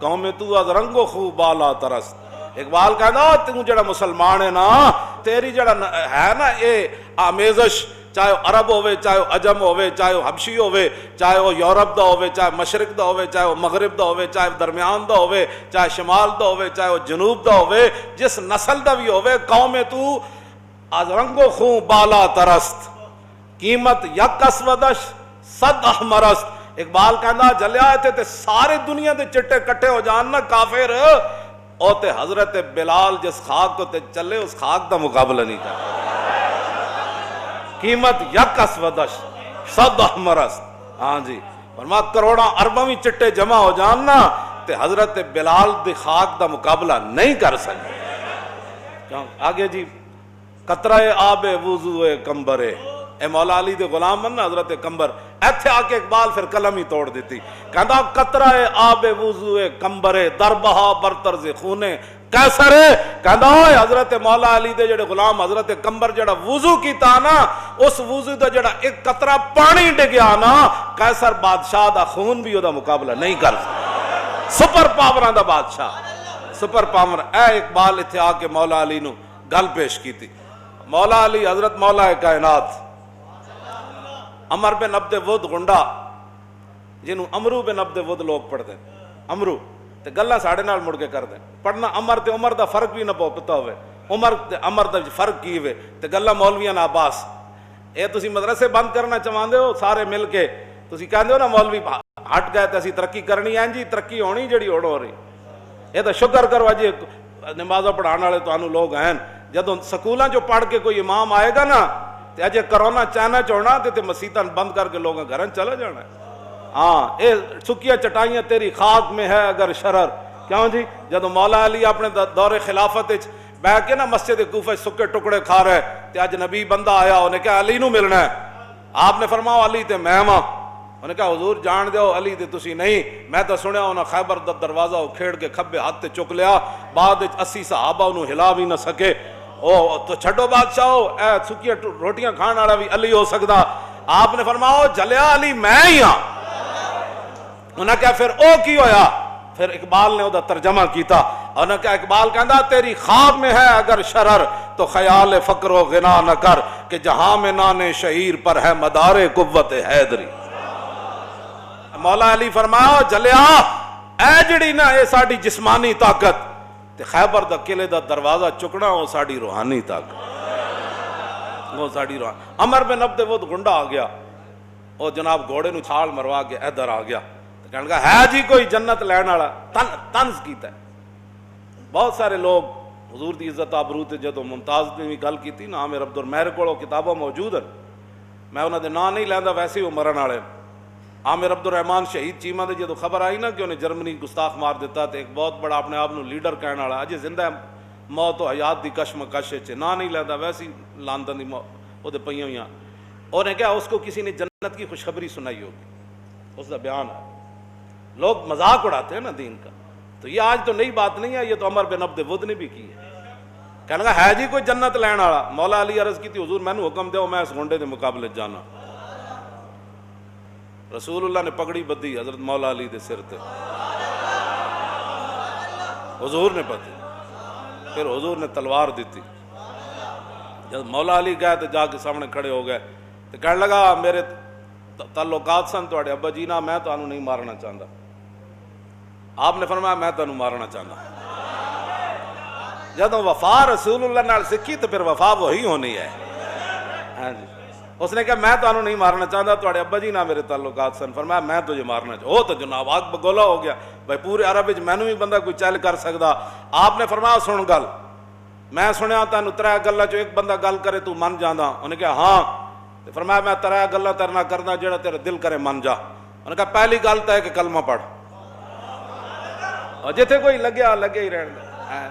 قوم تو از رنگ و خو بالا ترست. اقبال کہنا تو جڑا مسلمان ہے نا تیری جڑا ہے نا اے آمیزش چاہے وہ عرب ہوئے چاہے وہ عجم ہوئے چاہے وہ حبشی ہوئے چاہے وہ یورپ دا ہوئے چاہے مشرق دا ہوئے چاہے وہ مغرب دا ہوئے چاہے درمیان دا ہوئے چاہے شمال دا ہوئے چاہے وہ جنوب دا ہوئے جس نسل دا بھی ہوئے قوم تو از رنگ و خون بالا ترست قیمت یک اسودش صد احمرست. اقبال کہنا جلیا تے سارے دنیا دے چٹے کٹے ہو جان نا کافر او تے حضرت بلال جس خاک کو تے چلے اس خاک دا مقابلہ نہیں کرتا. قیمت یک اسودش صد احمرست. ہاں جی فرما کروڑا ارباں بھی چٹے جمع ہو جان نا تے حضرت بلال دی خاک دا مقابلہ نہیں کر سکتے. آگے جی قطرہ آب وضو کمبرے اے مولا علی دے غلام من حضرت کمبر ایتھے آ کے اقبال پھر قلم ہی توڑ دیتی. کہندا قطرہ آب وضو کمبرے در بہا برطرز خونے کیسر کہندا حضرت مولا علی دے جڑے غلام حضرت کمبر جڑا وضو کیتا نا اس وضو دا جڑا ایک قطرہ پانی ڈگیا نا کیسر بادشاہ دا خون بھی او دا مقابلہ نہیں کر سکتا. سپر پاوراں دا بادشاہ سپر پاور. اے اقبال ایتھے آ کے مولا علی نو گل پیش کیتی. مولا علی حضرت مولا کائنات عمر بن عبد ود گنڈا جنہوں امرو بن عبد ود لوگ پڑھ دیں امرو تے گلا ساڑھے نال مڑ کے کر دیں پڑھنا عمر تے عمر دا فرق بھی نہ پتا ہوئے عمر تے عمر دا فرق کی ہوئے تے گلا مولویاں عباس اے تسی مدرسے بند کرنا چاہتے ہو سارے مل کے تسی کہندے ہو نا مولوی ہٹ گئے تے اسی ترقی کرنی ہے جی ترقی ہونی جڑی ہوڑ ہو رہی اے تو شکر کرو جی نمازاں پڑھانے والے تانوں لوگ ہیں جدوں سکولاں جو پڑھ کے کوئی امام آئے گا نا تے اجے کرونا چائنا چوڑنا تے مسیتاں بند کر کے لوگاں گھراں چلا جانا ہے. ہاں اے سکیاں چٹائیاں تیری خاک میں ہے اگر شرر. کیوں جی جدوں مولا علی اپنے دور خلافت وچ بیٹھ کے نا مسجد کوفہ سکے ٹکڑے کھا رہے تے اج نبی بندہ آیا انہیں کہا علی نو ملنا ہے. آپ نے فرمایا علی تے میں ہاں. انہیں کہا حضور جان دیو علی تے تسی نہیں. میں تو سنیا انہاں خیبر دا دروازہ کھیڑ کے کھبے ہاتھ تے چک لیا بعد وچ 80 صحابہ انہوں ہلا بھی نہ سکے. او تو چھڈو بادشاہ اے سکیاں روٹیاں کھان والا بھی علی ہو سکدا. آپ نے فرمایا جلیا علی میں ہی ہاں. انہاں کہا پھر او کی ہویا. پھر اقبال نے او دا ترجمہ کیتا. انہاں کہا اقبال کہندا تیری خواب میں ہے اگر شرر تو خیال فقر و غنا نہ کر کہ جہاں میں نان شہیر پر ہے مدار قوت حیدری. مولا علی فرمایا جلیا اے جڑی نا اے ساڈی جسمانی طاقت تے خیبر دا قلعے دا دروازہ چکنا وہ ساڑی روحانی طاقت وہ ساڑی روحانی. عمر بن عبد ود گنڈا آ گیا وہ جناب گھوڑے نو چھال مروا کے ادھر آ گیا کہنے لگا ہے جی کوئی جنت لین والا طنز کیتا ہے. بہت سارے لوگ حضور دی عزت آبرو تے جدوں ممتاز نے بھی گل کیتی نا عامر عبد میرے کول کتاباں موجود ہیں میں انہاں دے نام نہیں لیندا ویسے ہی وہ مرن والے. عامر عبد الرحمان شہید چیمہ دے جدوں خبر آئی نا کہ انہیں جرمنی گستاخ مار دیتا تے ایک بہت بڑا اپنے آپ نو لیڈر کہنے والا اجے زندہ ہے موت و حیات دی کشمکش وچ نا نہیں لیندا ویسے لندن دی او دے پئیاں ہویاں. اور نے کہا اس کو کسی نے جنت کی خوشخبری سنائی ہوگی اس دا بیان ہے. لوگ مذاق اڑاتے ہیں نا دین کا تو یہ آج تو نئی بات نہیں ہے یہ تو عمر بن عبد ود نے بھی کی ہے. کہنے لگا ہے جی کوئی جنت لین والا. مولا علی عرض کی تھی حضور میں نے حکم دیو میں اس گھنڈے دے مقابلے جانا. رسول اللہ نے پگڑی بدھی حضرت مولا علی دے سر تے حضور نے پتی پھر حضور نے تلوار دیتی. جب مولا علی گئے تو جا کے سامنے کھڑے ہو گئے تو کہنے لگا میرے تعلقات سن تواڈے ابا جی نہ میں تانوں نہیں مارنا چاہتا. آپ نے فرمایا میں تانوں مارنا چاہتا. جب وفا رسول اللہ نال سکھی تو پھر وفا وہی ہونی ہے. ہاں جی اس نے کہا میں تانوں نہیں مارنا چاہتا تواڈے ابا جی نہ میرے تعلقات سن. فرمایا میں تجھے مارنا چاہتا. وہ تو جناب آگ بگولا ہو گیا بھائی پورے عرب وچ مینوں بھی بندہ کوئی چل کر سکدا. آپ نے فرمایا سن گل میں سنیا تینوں ترے گلاں چوں ایک بندہ گل کرے تو من جاندا. انہیں کہا ہاں. فرمایا میں ترے گلاں تیرے نال کردا جڑا تیرا دل کرے من جا. انہیں کہا پہلی گل تو ہے کہ کلمہ پڑھ اور جتھے کوئی لگیا لگے ہی رہن دے.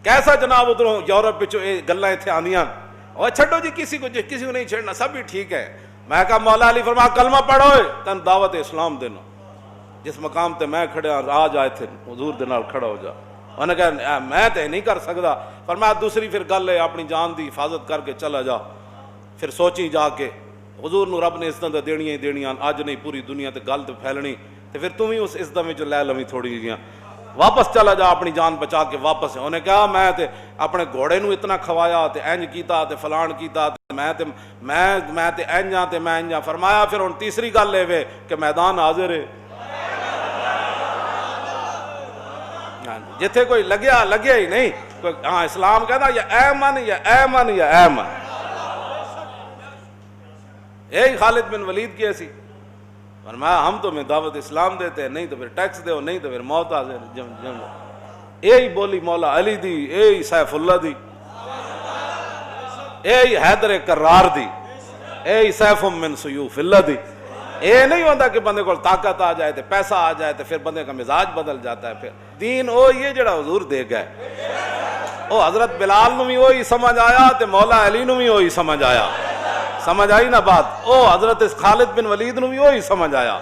کیسا جناب ادھروں یورپ وچوں یہ گلاں ایتھے آندیاں اور چھڈو جی کسی کو نہیں چھیڑنا سب بھی ٹھیک ہے. میں کہا مولا علی فرمایا کلمہ پڑھو تن دعوت اسلام دینا. جس مقام تے میں کھڑیا آ جا ایتھے حضور دے نال کھڑا ہو جا. انہوں نے کہا میں تے نہیں کر سکتا. فرمایا دوسری پھر گل ہے اپنی جان دی حفاظت کر کے چلا جا. پھر سوچی جا کے حضور نو رب نے عزتاں تے دینیاں ہی دینیاں اج نہیں پوری دنیا تے گل تے پھیلنی. تو پھر تم ہی اس عزت میں جو لے لویں تھوڑی جیاں واپس چلا جا اپنی جان بچا کے واپس. انہیں کہا میں تے اپنے گھوڑے نو اتنا کھوایا تے اینج کیتا تے فلان کیتا تے میں تے اینج ہاں تے میں اینج ہاں. فرمایا پھر ہن تیسری گل اے وے کہ میدان حاضر ہے. جتھے کوئی لگیا ہی نہیں کوئی. ہاں اسلام کہتا یا ایمن یا ایمن یا ایمن. یہی خالد بن ولید کی ایسی فرمایا ہم تمہیں دعوت اسلام دیتے ہیں, نہیں تو پھر ٹیکس دو, نہیں تو پھر موت حاضر. یہی بولی مولا علی دی, یہی سیف اللہ دی, یہی حیدر کرار دی, یہی سیف من سیوف اللہ دی. یہ نہیں ہوتا کہ بندے کو طاقت آ جائے تو پیسہ آ جائے تو پھر بندے کا مزاج بدل جاتا ہے. پھر دین او یہ جڑا حضور دے گئے, او حضرت بلال نو بھی وہی سمجھ آیا تے مولا علی نو بھی وہی سمجھ آیا. سمجھ آئی نا بات؟ او حضرت خالد بن ولید نو بھی وہی سمجھ آیا.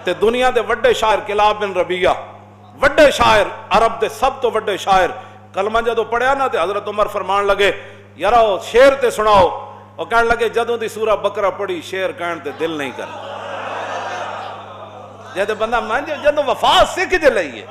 تے دنیا دے وڈے شاعر کلاب بن ربیعہ, وڈے شاعر عرب دے سب تو وڈے شاعر, کلمہ جدو پڑھیا نا تے حضرت عمر فرمان لگے یارو شعر تے سناؤ. اور کہنے لگے جدوں دی سورہ بقرہ پڑھی شعر کہن تے دل نہیں کرنا. جدو بندہ جدو وفا سکھ جے لئیے.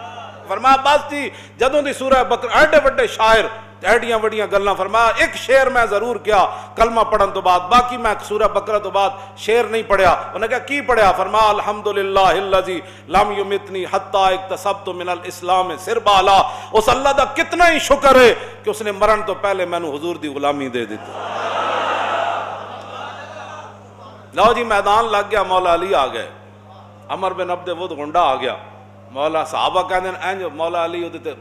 فرمایا بس جی جدوں دی سورہ بقرہ ایڈے وڈے شاعر ایڈیاں وڈیاں گلاں. فرمایا ایک شعر میں ضرور کیا کلمہ پڑھن تو بعد, باقی میں سورہ بقرہ تو بعد شعر نہیں پڑھیا. انہوں نے کہا کی پڑھیا؟ فرمایا الحمدللہ الذی لم یمتنی حتی اکتسبت من الاسلام سربالا. اس اللہ دا کتنا ہی شکر ہے کہ اس نے مرن تو پہلے میں نے حضور دی غلامی دے دیتی. لو جی میدان لگ گیا, مولا علی آ گئے, عمر بن عبد ود گنڈا آ گیا. مولا صحابہ کہتے ہیں اینج مولا علی ادھے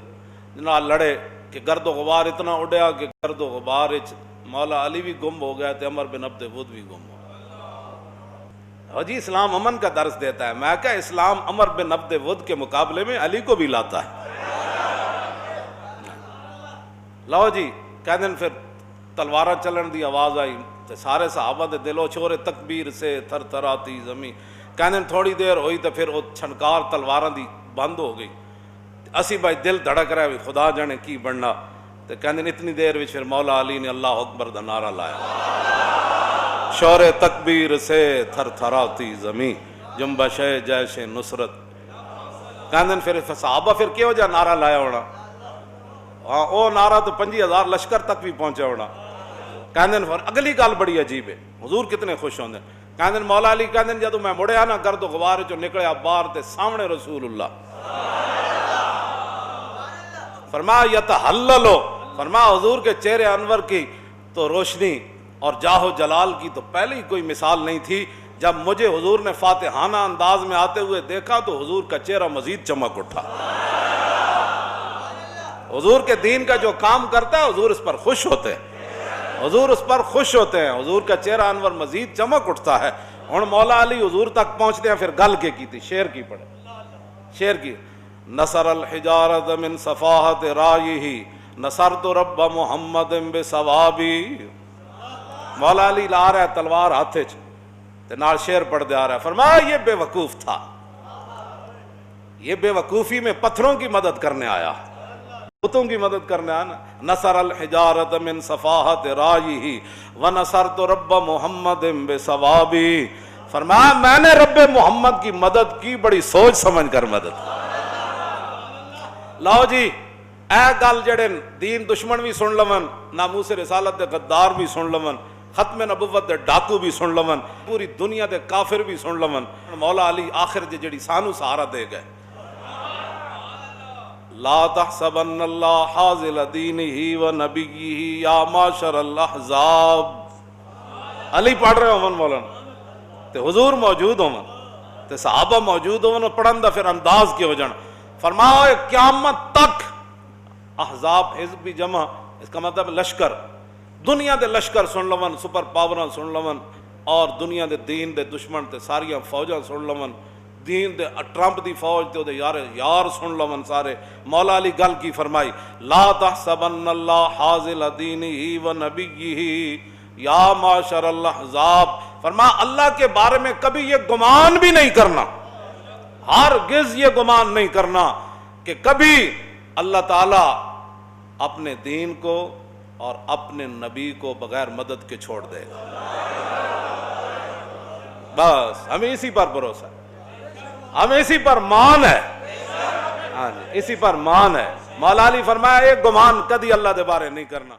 نال لڑے کہ گرد و غبار اتنا اڑیا کہ گرد و غبار مولا علی بھی گم ہو گیا تے عمر بن عبد ود بھی گم ہو گیا. جی اسلام امن کا درس دیتا ہے. میں کہا اسلام عمر بن عبد ود کے مقابلے میں علی کو بھی لاتا ہے. لو جی کہتے ہیں پھر تلوارہ چلن دی آواز آئی تے سارے صحابہ دے دلو چھوڑے تکبیر سے تھر تھر آتی زمین. کہتے ہیں تھوڑی دیر ہوئی تو پھر وہ چھنکار تلواراں دی بند ہو گئی. اسی بھائی دل دھڑک رہا ہے خدا جانے کی بننا. تو کہتے ہیں اتنی دیر میں پھر مولا علی نے اللہ اکبر دا نعرہ لایا. شور تکبیر سے تھر تھر آتی زمین جنبش جیش نصرت. کہتے ہیں پھر صحابہ پھر کیوں جا نعرہ لایا ہونا؟ ہاں او نعرہ تو 50,000 لشکر تک بھی پہنچا ہونا. کہتے ہیں اگلی گل بڑی عجیب ہے, حضور کتنے خوش ہوندے. کہتے ہیں مولا علی کہتے ہیں جدو میں مڑیا نا گرد و غبار چو نکلیا باہر تے سامنے رسول اللہ. فرمایا یتحللو, فرمایا حضور کے چہرے انور کی تو روشنی اور جاہ و جلال کی تو پہلے ہی کوئی مثال نہیں تھی. جب مجھے حضور نے فاتحانہ انداز میں آتے ہوئے دیکھا تو حضور کا چہرہ مزید چمک اٹھا. حضور کے دین کا جو کام کرتا ہے حضور اس پر خوش ہوتے ہیں, حضور اس پر خوش ہوتے ہیں, حضور کا چہرہ انور مزید چمک اٹھتا ہے. اور مولا علی حضور تک پہنچتے ہیں. پھر گل کے کی تھی, شعر کی پڑھے, شعر کی. نصر الحجارت من صفاحت رائہی نصرت رب محمد بثوابی. مولا علی لا رہا ہے تلوار ہاتھے تے نال شعر پڑھ دے آ رہا ہے. فرمایا یہ بے وقوف تھا, یہ بے وقوفی میں پتھروں کی مدد کرنے آیا, بتوں کی مدد کرنے آنا. نصر الحجارت من صفاحت رائہی ونصرت رب محمد بثوابی. فرمایا میں نے رب محمد کی مدد کی, بڑی سوچ سمجھ کر مدد. لاؤ جی اے گل جڑے دین دشمن بھی سن لون, ناموس رسالت دے غدار بھی سن لون, ختم نبوت دے ڈاکو بھی سن لون, پوری دنیا دے کافر بھی سن لون. مولا علی آخر جڑی سانو سہارا دے گئے. لا تحسبن اللہ حاضل دینہ و نبیہ یا معاشر الاحزاب. علی پڑھ رہے ہوں مولانا تے حضور موجود ہوں تے صحابہ موجود ہوں, پڑھن دا پھر انداز کے ہو جانا. فرمایا قیامت تک احزاب, حزب بھی جمع, اس کا مطلب لشکر, دنیا دے لشکر سن لون, سپر پاوراں سن لون, اور دنیا دے دین دے دشمن تے ساریاں فوجاں سن لون, دین دے ٹرمپ دی فوج تے یار سن لون سارے. مولا علی گل کی فرمائی, لا تحسبن اللہ حاضل دینہ و نبیہ یا معاشر الاحزاب. فرمایا اللہ کے بارے میں کبھی یہ گمان بھی نہیں کرنا, ہرگز یہ گمان نہیں کرنا کہ کبھی اللہ تعالیٰ اپنے دین کو اور اپنے نبی کو بغیر مدد کے چھوڑ دے گا. بس ہمیں اسی پر بھروسہ ہے. ہمیں اسی پر مان ہے، ہاں جی اسی پر مان ہے۔ مولا علی فرمایا ایک گمان کدی اللہ دے بارے نہیں کرنا۔